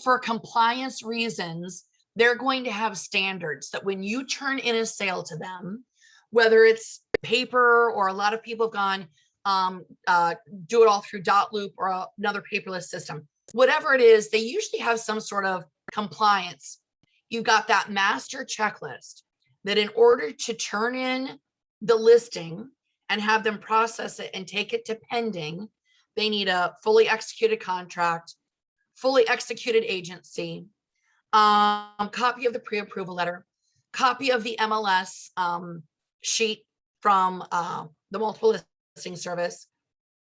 for compliance reasons, they're going to have standards that when you turn in a sale to them, whether it's paper or a lot of people have gone do it all through dotloop or another paperless system, whatever it is, they usually have some sort of compliance. You've got that master checklist that in order to turn in the listing and have them process it and take it to pending, they need a fully executed contract, fully executed agency, copy of the pre-approval letter, copy of the MLS sheet from the multiple listing service,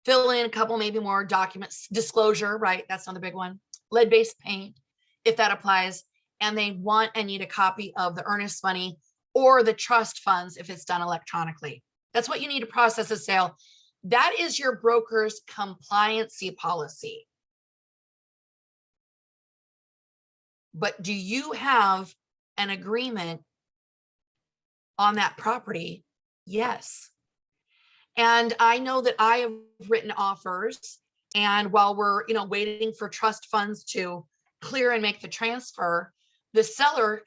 fill in a couple, maybe more documents, disclosure, right? That's another big one. Lead-based paint, if that applies. And they want and need a copy of the earnest money or the trust funds if it's done electronically. That's what you need to process a sale. That is your broker's compliancy policy. But do you have an agreement on that property? Yes. And I know that I have written offers, and while we're, waiting for trust funds to clear and make the transfer, the seller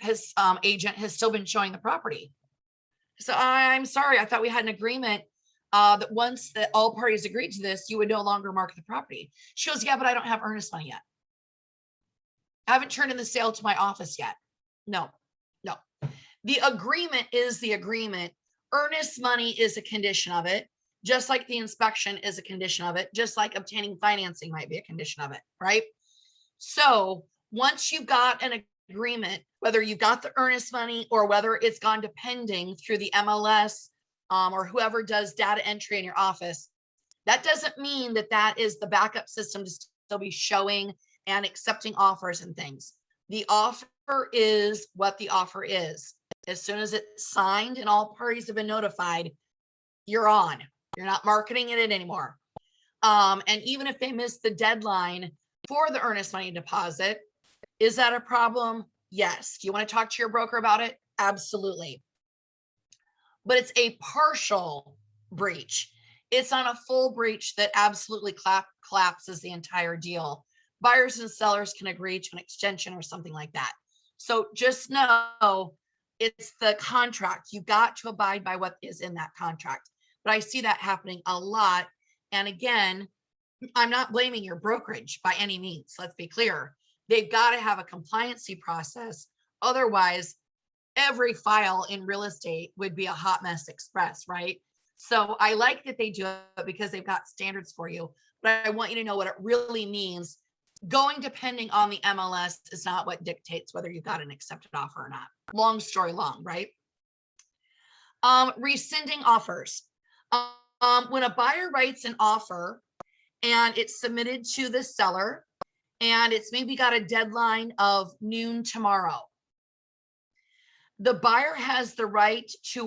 agent has still been showing the property. So I'm sorry, I thought we had an agreement that once that all parties agreed to this, you would no longer market the property. She goes, yeah, but I don't have earnest money yet. I haven't turned in the sale to my office yet. No. The agreement is the agreement. Earnest money is a condition of it, just like the inspection is a condition of it, just like obtaining financing might be a condition of it, right? So once you've got an agreement, whether you got the earnest money or whether it's gone to pending through the MLS or whoever does data entry in your office, that doesn't mean that that is the backup system to still be showing and accepting offers and things. The offer is what the offer is. As soon as it's signed and all parties have been notified, you're on. You're not marketing it anymore. And even if they miss the deadline for the earnest money deposit, is that a problem? Yes. Do you want to talk to your broker about it? Absolutely. But it's a partial breach. It's not a full breach that absolutely collapses the entire deal. Buyers and sellers can agree to an extension or something like that. So just know it's the contract. You got to abide by what is in that contract. But I see that happening a lot. And again, I'm not blaming your brokerage by any means. Let's be clear. They've got to have a compliancy process. Otherwise, every file in real estate would be a hot mess express, right? So I like that they do it because they've got standards for you. But I want you to know what it really means. Going depending on the MLS is not what dictates whether you got an accepted offer or not. Long story long, right? Rescinding offers. When a buyer writes an offer and it's submitted to the seller and it's maybe got a deadline of noon tomorrow, the buyer has the right to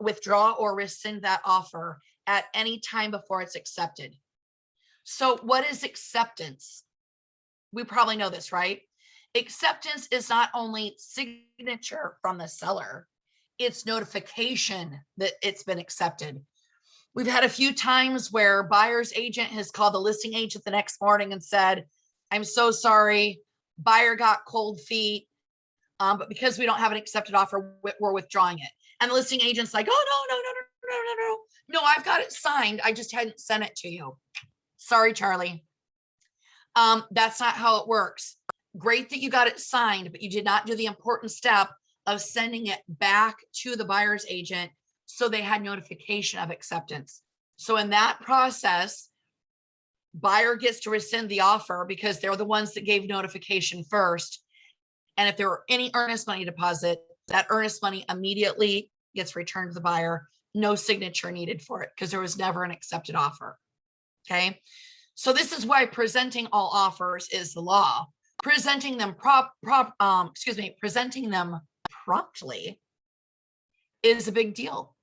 withdraw or rescind that offer at any time before it's accepted. So what is acceptance? We probably know this, right? Acceptance is not only signature from the seller, it's notification that it's been accepted. We've had a few times where buyer's agent has called the listing agent the next morning and said, I'm so sorry, buyer got cold feet, but because we don't have an accepted offer, we're withdrawing it. And the listing agent's like, oh, no, I've got it signed. I just hadn't sent it to you. Sorry, Charlie. That's not how it works. Great that you got it signed, but you did not do the important step of sending it back to the buyer's agent so they had notification of acceptance. So in that process, buyer gets to rescind the offer because they're the ones that gave notification first. And if there were any earnest money deposit, that earnest money immediately gets returned to the buyer. No signature needed for it because there was never an accepted offer. Okay. So this is why presenting all offers is the law. Presenting them presenting them promptly is a big deal.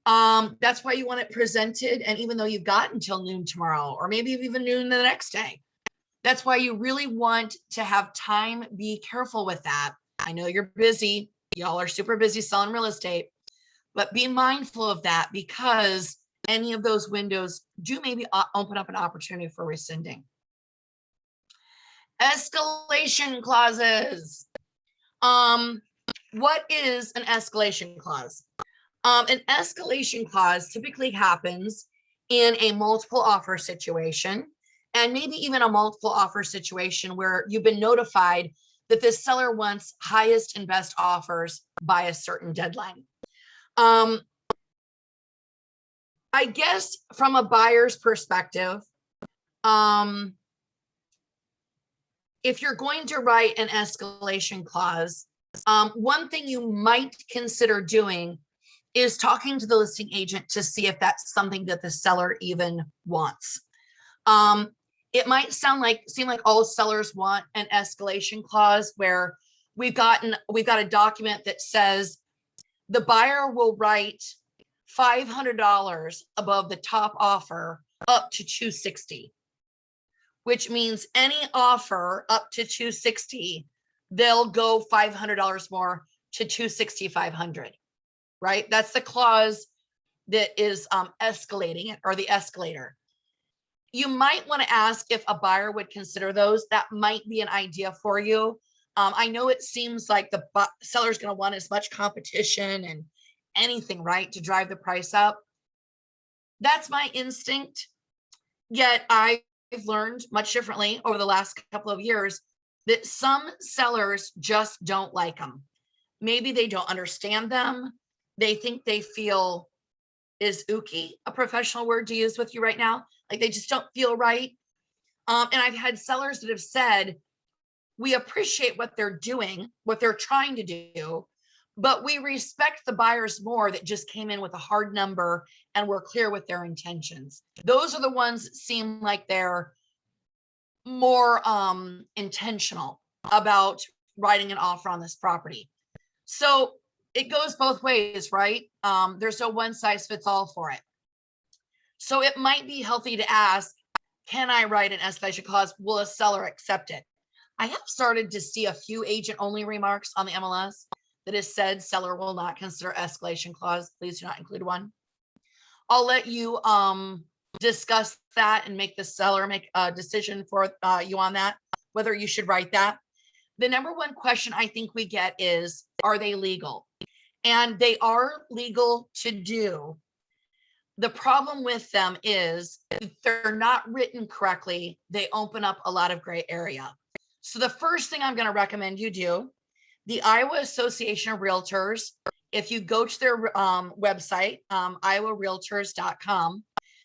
That's why you want it presented. And even though you've got until noon tomorrow, or maybe even noon the next day, that's why you really want to have time. Be careful with that. I know you're busy. Y'all are super busy selling real estate, but be mindful of that because any of those windows do maybe open up an opportunity for rescinding. Escalation clauses. What is an escalation clause? An escalation clause typically happens in a multiple offer situation, and maybe even a multiple offer situation where you've been notified that the seller wants highest and best offers by a certain deadline. I guess from a buyer's perspective, if you're going to write an escalation clause, one thing you might consider doing is talking to the listing agent to see if that's something that the seller even wants. It might seem like all sellers want an escalation clause where we've got a document that says the buyer will write $500 above the top offer up to $260, which means any offer up to $260, they'll go $500 more to $260,500, right? That's the clause that is escalating it, or the escalator. You might want to ask if a buyer would consider those. That might be an idea for you. I know it seems like the seller's going to want as much competition and anything, right, to drive the price up. That's my instinct. Yet I've learned much differently over the last couple of years that some sellers just don't like them. Maybe they don't understand them. They think they feel, is ooky a professional word to use with you right now? Like they just don't feel right. And I've had sellers that have said, we appreciate what they're doing, what they're trying to do, but we respect the buyers more that just came in with a hard number and were clear with their intentions. Those are the ones that seem like they're more intentional about writing an offer on this property. So it goes both ways, right? There's no one size fits all for it. So it might be healthy to ask, can I write an escalation clause? Will a seller accept it? I have started to see a few agent only remarks on the MLS that has said seller will not consider escalation clause. Please do not include one. I'll let you discuss that and make the seller make a decision for you on that, whether you should write that. The number one question I think we get is, are they legal? And they are legal to do. The problem with them is if they're not written correctly, they open up a lot of gray area. So the first thing I'm going to recommend you do, the Iowa Association of Realtors, if you go to their website, iowarealtors.com,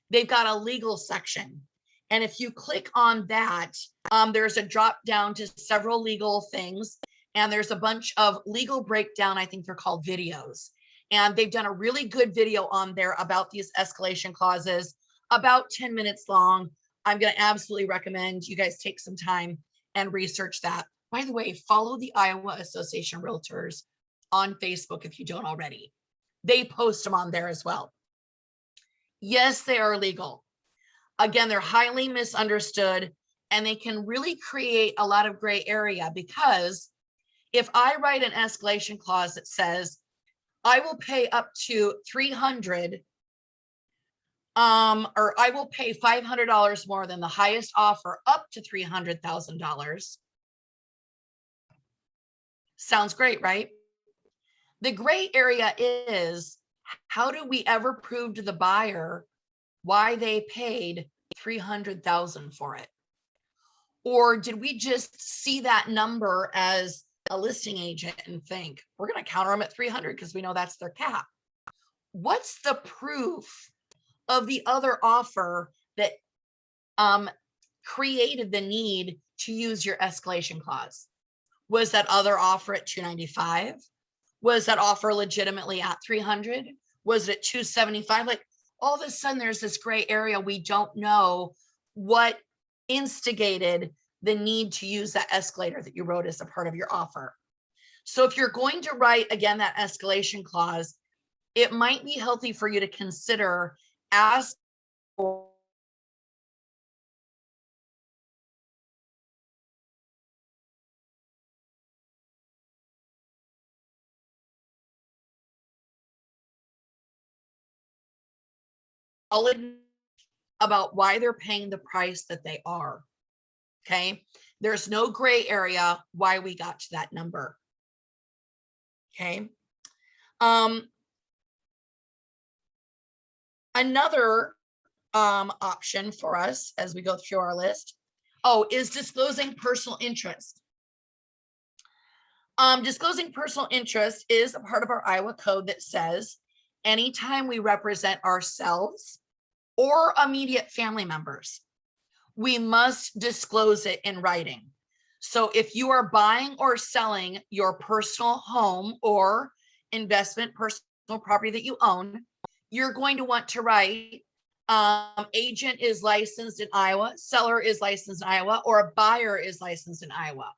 they've got a legal section. And if you click on that, there's a drop down to several legal things. And there's a bunch of legal breakdown, I think they're called videos. And they've done a really good video on there about these escalation clauses, about 10 minutes long. I'm going to absolutely recommend you guys take some time and research that. By the way, follow the Iowa Association of Realtors on Facebook if you don't already. They post them on there as well. Yes, they are legal. Again, they're highly misunderstood and they can really create a lot of gray area because if I write an escalation clause that says I will pay up to 300, or I will pay $500 more than the highest offer up to $300,000. Sounds great, right? The gray area is, how do we ever prove to the buyer why they paid $300,000 for it? Or did we just see that number as a listing agent and think we're going to counter them at 300 because we know that's their cap? What's the proof of the other offer that created the need to use your escalation clause? Was that other offer at 295? Was that offer legitimately at 300? Was it at 275? Like, all of a sudden there's this gray area. We don't know what instigated the need to use that escalator that you wrote as a part of your offer. So if you're going to write, again, that escalation clause, it might be healthy for you to consider asking for about why they're paying the price that they are. Okay. There's no gray area why we got to that number. Okay. Another option for us as we go through our list, is disclosing personal interest. Disclosing personal interest is a part of our Iowa code that says anytime we represent ourselves or immediate family members, we must disclose it in writing. So if you are buying or selling your personal home or investment personal property that you own, you're going to want to write agent is licensed in Iowa, seller is licensed in Iowa, or a buyer is licensed in Iowa.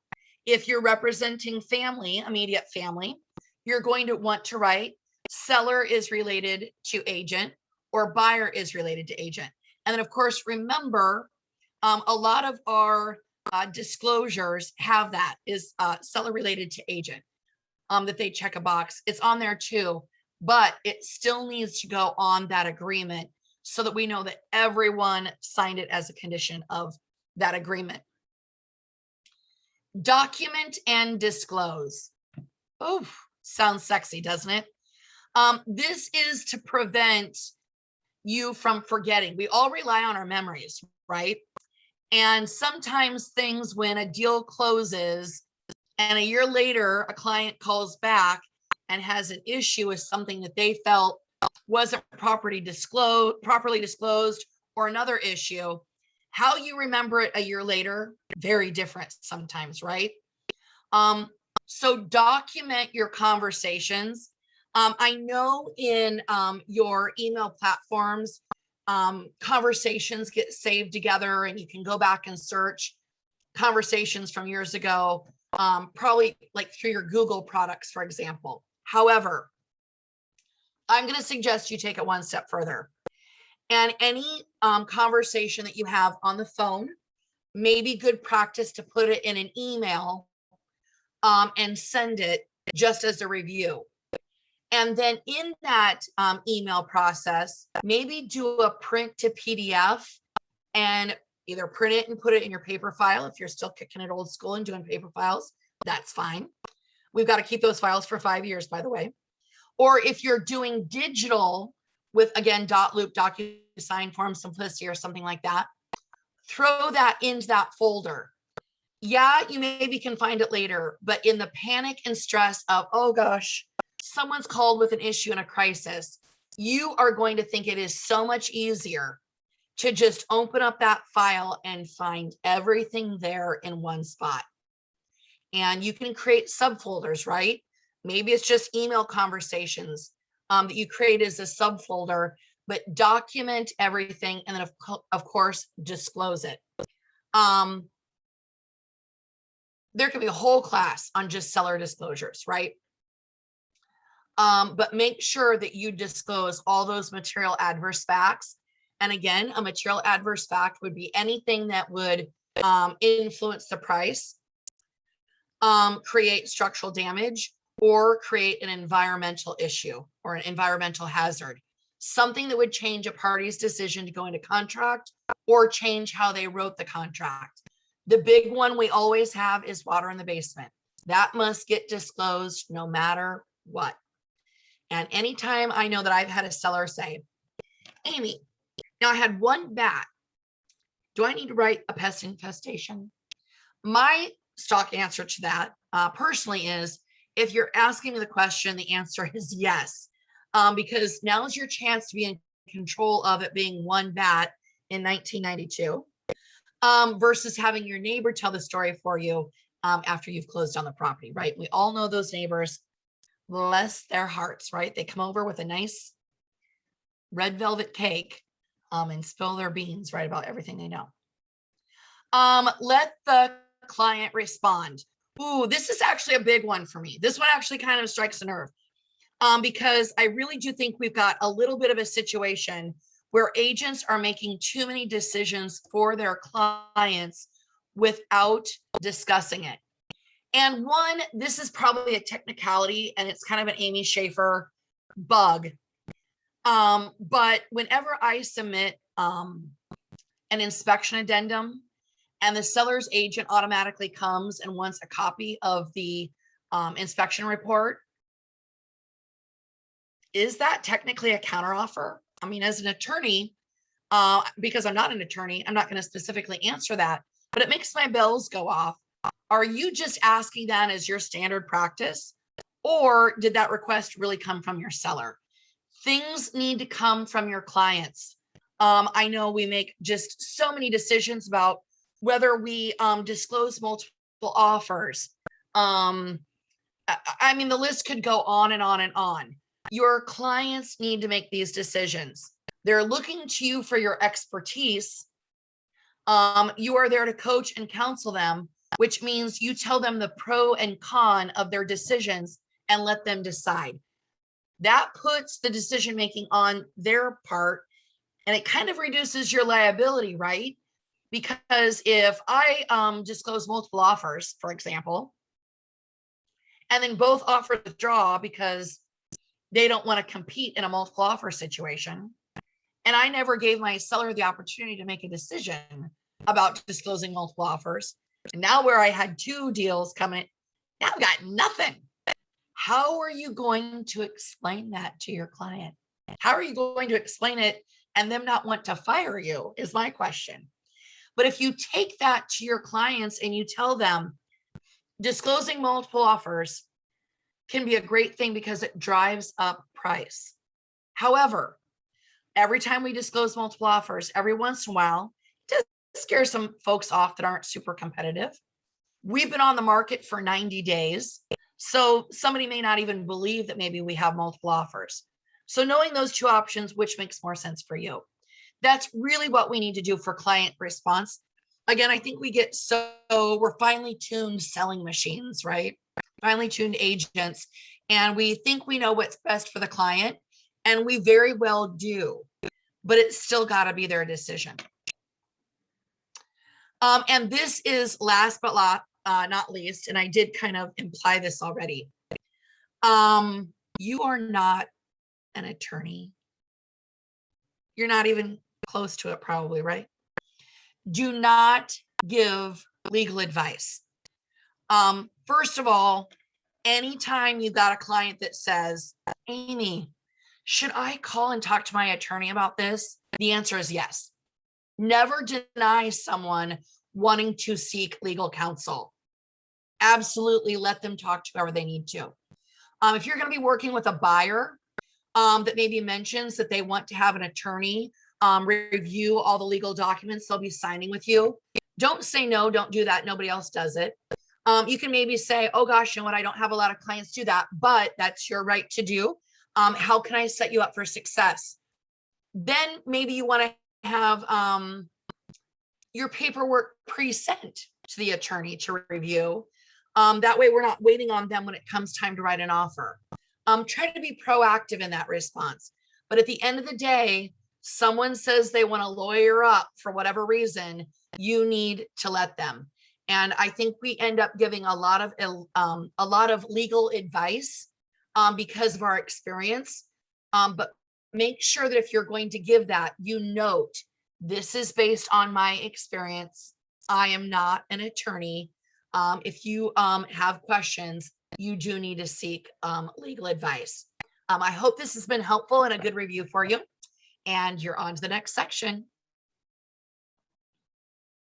If you're representing family, immediate family, you're going to want to write seller is related to agent or buyer is related to agent. And then of course, remember, a lot of our disclosures have that is seller related to agent, that they check a box. It's on there too, but it still needs to go on that agreement so that we know that everyone signed it as a condition of that agreement. Document and disclose. Oh, sounds sexy, doesn't it? This is to prevent you from forgetting. We all rely on our memories, right? And sometimes things, when a deal closes and a year later, a client calls back and has an issue with something that they felt wasn't properly disclosed, or another issue, how you remember it a year later, very different sometimes, right? So document your conversations. I know in your email platforms, conversations get saved together and you can go back and search conversations from years ago, probably like through your Google products, for example. However, I'm going to suggest you take it one step further. And any conversation that you have on the phone may be good practice to put it in an email and send it just as a review. And then in that email process, maybe do a print to PDF and either print it and put it in your paper file. If you're still kicking it old school and doing paper files, that's fine. We've got to keep those files for 5 years, by the way. Or if you're doing digital with, again, .loop, DocuSign, Form Simplicity, or something like that, throw that into that folder. Yeah, you maybe can find it later, but in the panic and stress of, oh gosh, someone's called with an issue and a crisis, you are going to think it is so much easier to just open up that file and find everything there in one spot. And you can create subfolders, right? Maybe it's just email conversations that you create as a subfolder, but document everything and then of course disclose it. There could be a whole class on just seller disclosures, right? But make sure that you disclose all those material adverse facts. And again, a material adverse fact would be anything that would influence the price, create structural damage, or create an environmental issue or an environmental hazard, something that would change a party's decision to go into contract or change how they wrote the contract. The big one we always have is water in the basement. That must get disclosed no matter what. And anytime I know that I've had a seller say, Amy, now I had one bat. Do I need to write a pest infestation? My stock answer to that personally is, if you're asking me the question, the answer is yes, because now is your chance to be in control of it being one bat in 1992 versus having your neighbor tell the story for you after you've closed on the property, right? We all know those neighbors, bless their hearts, right? They come over with a nice red velvet cake and spill their beans right about everything they know. Let the client respond. Ooh, this is actually a big one for me. This one actually kind of strikes a nerve because I really do think we've got a little bit of a situation where agents are making too many decisions for their clients without discussing it. And one, this is probably a technicality and it's kind of an Amy Schaefer bug. But whenever I submit an inspection addendum and the seller's agent automatically comes and wants a copy of the inspection report, is that technically a counteroffer? I mean, as an attorney, because I'm not an attorney, I'm not going to specifically answer that, but it makes my bells go off. Are you just asking that as your standard practice? Or did that request really come from your seller? Things need to come from your clients. I know we make just so many decisions about whether we disclose multiple offers. I mean, the list could go on and on and on. Your clients need to make these decisions. They're looking to you for your expertise. You are there to coach and counsel them, which means you tell them the pro and con of their decisions and let them decide. That puts the decision making on their part, and it kind of reduces your liability, right? Because if I disclose multiple offers, for example, and then both offers withdraw because they don't want to compete in a multiple offer situation, and I never gave my seller the opportunity to make a decision about disclosing multiple offers, and now where I had two deals coming, now I've got nothing. How are you going to explain that to your client? How are you going to explain it and them not want to fire you is my question. But if you take that to your clients and you tell them disclosing multiple offers can be a great thing because it drives up price. However, every time we disclose multiple offers, every once in a while, it does scare some folks off that aren't super competitive. We've been on the market for 90 days. So somebody may not even believe that maybe we have multiple offers. So knowing those two options, which makes more sense for you? That's really what we need to do for client response. Again, I think we get we're finely tuned selling machines, right? Finely tuned agents. And we think we know what's best for the client. And we very well do, but it's still got to be their decision. And this is last but not least, and I did kind of imply this already. You are not an attorney. You're not even close to it, probably, right? Do not give legal advice. First of all, anytime you've got a client that says, Amy, should I call and talk to my attorney about this? The answer is yes. Never deny someone wanting to seek legal counsel. Absolutely let them talk to whoever they need to. If you're going to be working with a buyer that maybe mentions that they want to have an attorney review all the legal documents they'll be signing with you, don't say no, don't do that. Nobody else does it. You can maybe say, oh gosh, you know what? I don't have a lot of clients do that, but that's your right to do. How can I set you up for success? Then maybe you want to have your paperwork pre-sent to the attorney to review. That way we're not waiting on them when it comes time to write an offer. Try to be proactive in that response. But at the end of the day, someone says they want to lawyer up for whatever reason, you need to let them. And I think we end up giving a lot of legal advice because of our experience. But make sure that if you're going to give that, you note this is based on my experience. I am not an attorney. If you have questions, you do need to seek legal advice. I hope this has been helpful and a good review for you. And you're on to the next section.